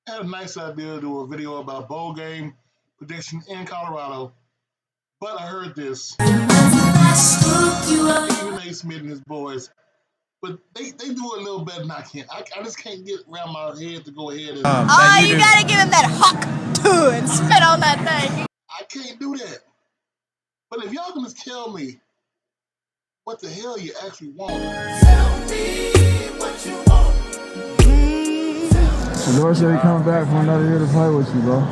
I had a nice idea to do a video about bowl game prediction in Colorado, but I heard this. Stephen A. Smith and his boys, but they do a little better than I can. I just can't get around my head to go ahead and. You gotta give him that huck too and spit on that thing. I can't do that. But if y'all can just tell me what the hell you actually want. Tell me what you want. Shedeur said he coming back for another year to play with you, bro. I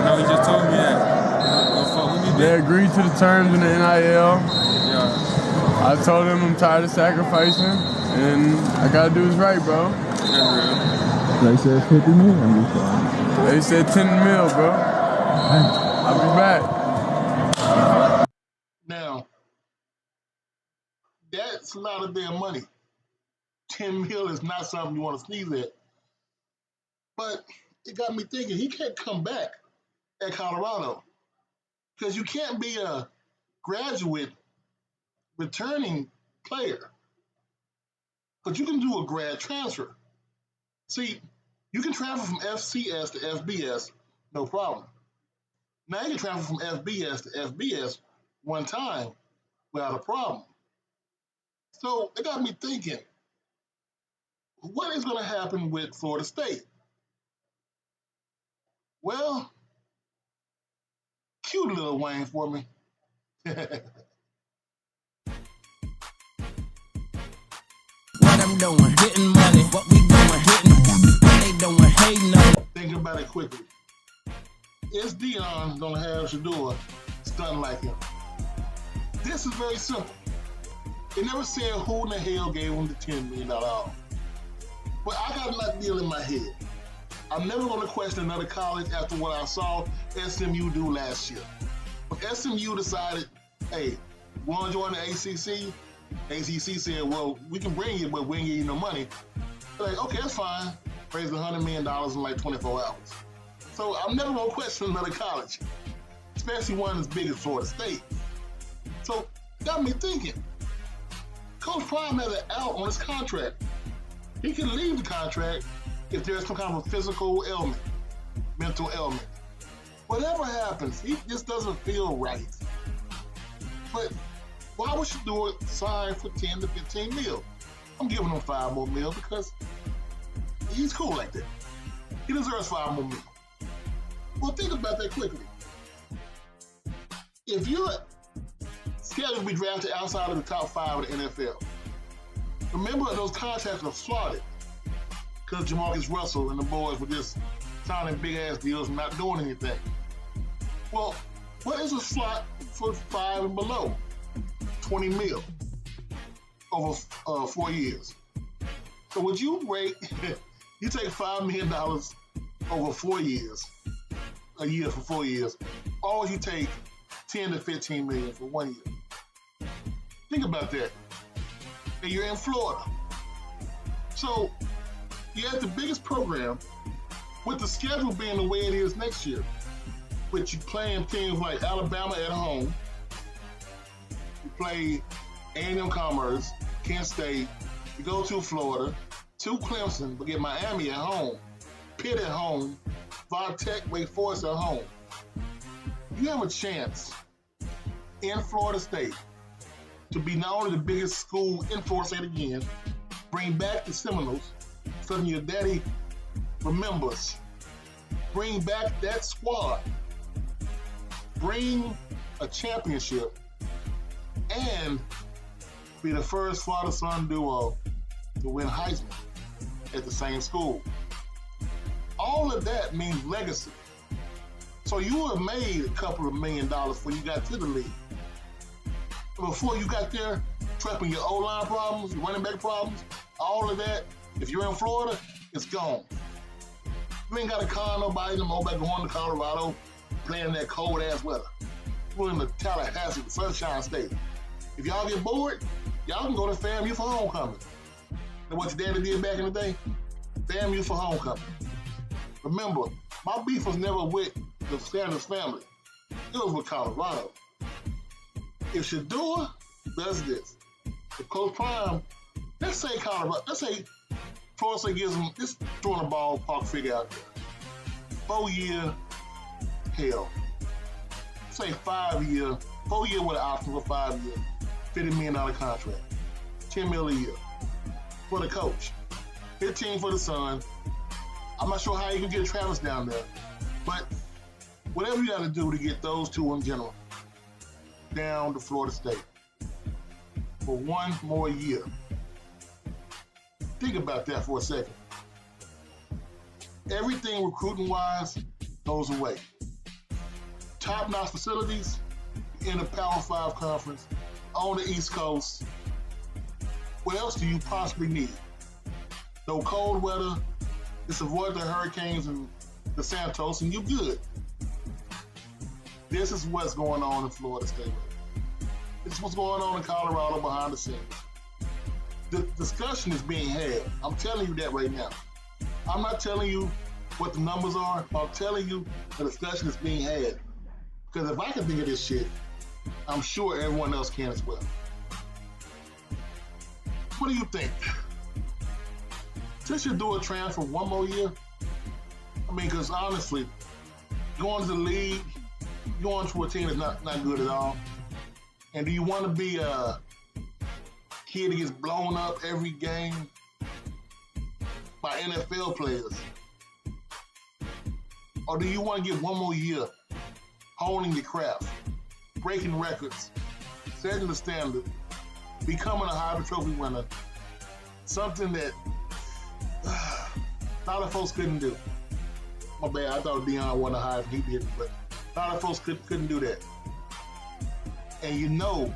know he just told me that. Go fuck with me, They agreed to the terms in the NIL. Yeah. I told him I'm tired of sacrificing, and I gotta do what's right, bro. That's real. They said 50 million. They said 10 mil, bro. I'll be back. Now, that's a lot of damn money. 10 mil is not something you want to sneeze at. But it got me thinking, he can't come back at Colorado. Because you can't be a graduate returning player. But you can do a grad transfer. See, you can transfer from FCS to FBS, no problem. Now you can transfer from FBS to FBS one time without a problem. So it got me thinking, what is going to happen with Florida State? Well, cue Lil Wayne for me. What I'm doing, getting money. What we doing, getting money. What they doing, hating on. Thinking about it quickly. Is Dion going to have Shedeur stunned like him? This is very simple. They never said who in the hell gave him the $10 million offer. But I got that deal in my head. I'm never going to question another college after what I saw SMU do last year. When SMU decided, hey, we want to join the ACC, ACC said, well, we can bring you, but we ain't give you no money. They're like, okay, that's fine. Raised $100 million in like 24 hours. So I'm never going to question another college, especially one as big as Florida State. So it got me thinking, Coach Prime has an out on his contract. He can leave the contract if there's some kind of a physical ailment, mental ailment. Whatever happens, he just doesn't feel right. But why would Shedeur sign for 10 to 15 mil? I'm giving him 5 more mil because he's cool like that. He deserves 5 more mil. Well, think about that quickly. If you're scheduled to be drafted outside of the top 5 of the NFL, remember those contracts are slotted because Jamarcus Russell and the boys were just signing big-ass deals and not doing anything. Well, what is a slot for 5 and below? 20 mil over 4 years. So would you rate, you take $5 million over 4 years, a year for 4 years, or you take 10 to 15 million for 1 year? Think about that. And you're in Florida. So you're at the biggest program with the schedule being the way it is next year, with you playing teams like Alabama at home, you play A&M Commerce, Kent State, you go to Florida, to Clemson, but get Miami at home, Pitt at home, Tech, Wake Forest at home. You have a chance in Florida State to be not only the biggest school in Florida State again, bring back the Seminoles, something your daddy remembers. Bring back that squad. Bring a championship and be the first father-son duo to win Heisman at the same school. All of that means legacy. So you have made a couple of $1 million before you got to the league. Before you got there, trapping your O-line problems, your running back problems, all of that, if you're in Florida, it's gone. You ain't got to con nobody no more about going to Colorado, playing in that cold-ass weather. We're in the Tallahassee, the Sunshine State. If y'all get bored, y'all can go to FAMU for homecoming. And what your daddy did back in the day? FAMU for homecoming. Remember, my beef was never with the Sanders family. It was with Colorado. If Shedeur does this, if Coach Prime, let's say Florida State gives them, just throwing a ballpark figure out there. 4-year, hell. Say 5-year, 4-year with an option for 5 years, $50 million contract, $10 million a year for the coach, 15 for the son. I'm not sure how you can get Travis down there, but whatever you got to do to get those two in general down to Florida State for one more year. Think about that for a second. Everything recruiting-wise goes away. Top-notch facilities in the Power 5 conference on the East Coast. What else do you possibly need? No cold weather. Just avoid the hurricanes and the Santos, and you're good. This is what's going on in Florida State. This is what's going on in Colorado behind the scenes. The discussion is being had. I'm telling you that right now. I'm not telling you what the numbers are. I'm telling you the discussion is being had. Because if I can think of this shit, I'm sure everyone else can as well. What do you think? Should Shedeur transfer one more year? I mean, because honestly, going to the league, going to a team is not good at all. And do you want to be a kid that gets blown up every game by NFL players? Or do you want to get one more year honing your craft, breaking records, setting the standard, becoming a Heisman Trophy winner, something that a lot of folks couldn't do? My bad, I thought Deion won a Heisman, he didn't, but a lot of folks couldn't do that. And you know,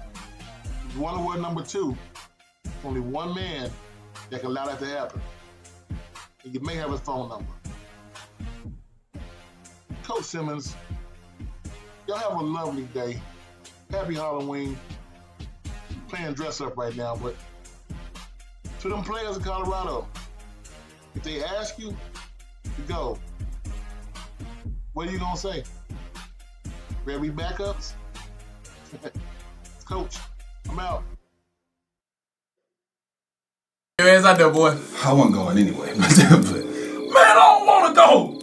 one award number 2, only one man that can allow that to happen. And you may have his phone number. Coach Simmons, y'all have a lovely day. Happy Halloween. Playing dress up right now, but to them players in Colorado, if they ask you to go, what are you gonna say? Ready to be backups? Coach, I'm out. Your ass out there, boy. I wasn't going anyway. Man, I don't want to go.